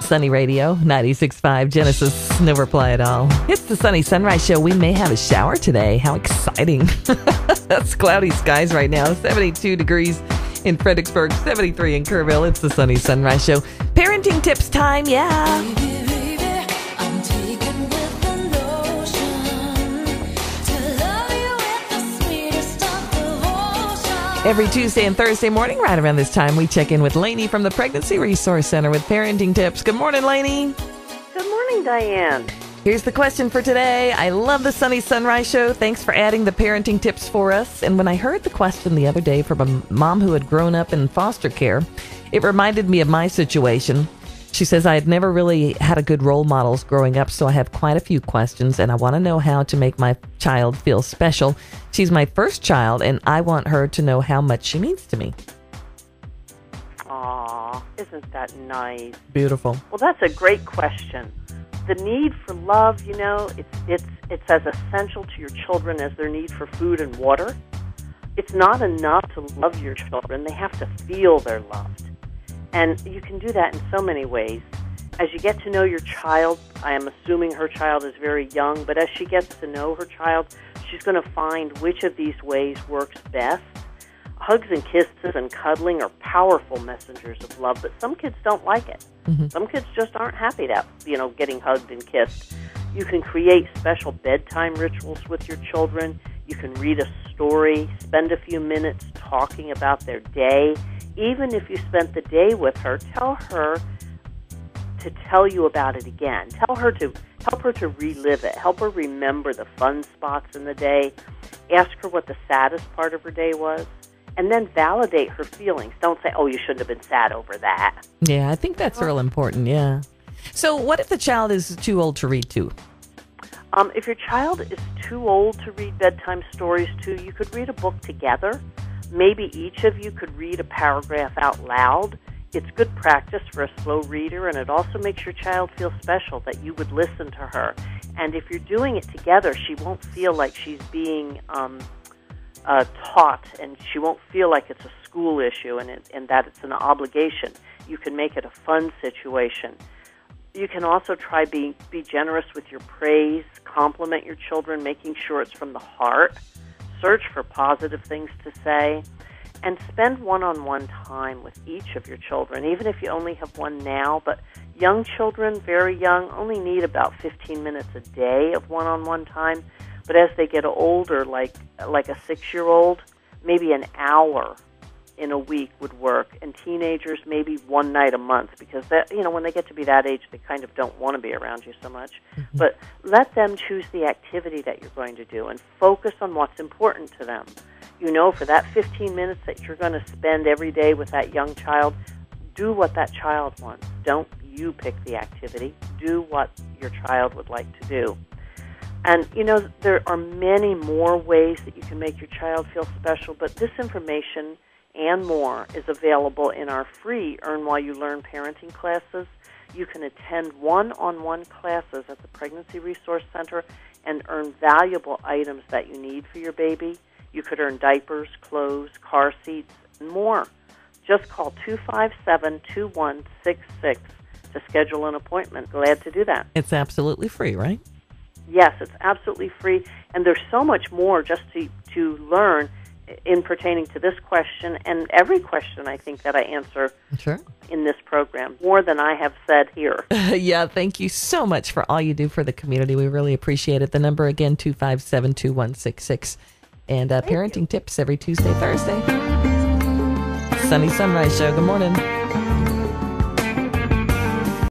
Sunny Radio, 96.5 Genesis, no reply at all. It's the Sunny Sunrise Show. We may have a shower today. How exciting. That's cloudy skies right now. 72 degrees in Fredericksburg, 73 in Kerrville. It's the Sunny Sunrise Show. Parenting tips time, yeah. Every Tuesday and Thursday morning, right around this time, we check in with Lainey from the Pregnancy Resource Center with parenting tips. Good morning, Lainey. Good morning, Diane. Here's the question for today. I love the Sunny Sunrise Show. Thanks for adding the parenting tips for us. And when I heard the question the other day from a mom who had grown up in foster care, it reminded me of my situation. She says, I had never really had a good role models growing up, so I have quite a few questions, and I want to know how to make my child feel special. She's my first child, and I want her to know how much she means to me. Aw, isn't that nice? Beautiful. Well, that's a great question. The need for love, it's as essential to your children as their need for food and water. It's not enough to love your children. They have to feel they're loved. And you can do that in so many ways. As you get to know your child, I am assuming her child is very young, but as she gets to know her child, she's going to find which of these ways works best. Hugs and kisses and cuddling are powerful messengers of love, but some kids don't like it. Mm-hmm. Some kids just aren't happy that, getting hugged and kissed. You can create special bedtime rituals with your children. You can read a story, spend a few minutes talking about their day. Even if you spent the day with her, tell her to tell you about it again. Help her to relive it. Help her remember the fun spots in the day. Ask her what the saddest part of her day was. And then validate her feelings. Don't say, oh, you shouldn't have been sad over that. Yeah, I think that's real important, yeah. So what if the child is too old to read to? If your child is too old to read bedtime stories to, you could read a book together. Maybe each of you could read a paragraph out loud. It's good practice for a slow reader, and it also makes your child feel special that you would listen to her. And if you're doing it together, she won't feel like she's being taught, and she won't feel like it's a school issue and that it's an obligation. You can make it a fun situation. You can also try be generous with your praise, compliment your children, making sure it's from the heart. Search for positive things to say, and spend one-on-one time with each of your children, even if you only have one now. But young children, very young, only need about 15 minutes a day of one-on-one time. But as they get older, like a 6-year-old, maybe an hour in a week would work. And teenagers, maybe one night a month, because that, when they get to be that age, they kind of don't want to be around you so much. Mm-hmm. But let them choose the activity that you're going to do and focus on what's important to them. For that 15 minutes that you're going to spend every day with that young child, do what that child wants. Don't you pick the activity. Do what your child would like to do. And, there are many more ways that you can make your child feel special, but this information and more is available in our free Earn While You Learn parenting classes. You can attend one-on-one classes at the Pregnancy Resource Center and earn valuable items that you need for your baby. You could earn diapers, clothes, car seats, and more. Just call 257-2166 to schedule an appointment. Glad to do that. It's absolutely free, right? Yes, it's absolutely free, and there's so much more just to learn in pertaining to this question and every question I think that I answer in this program, more than I have said here. Yeah, thank you so much for all you do for the community. We really appreciate it. The number again, 257-2166. And parenting tips every Tuesday, Thursday. Sunny Sunrise Show. Good morning.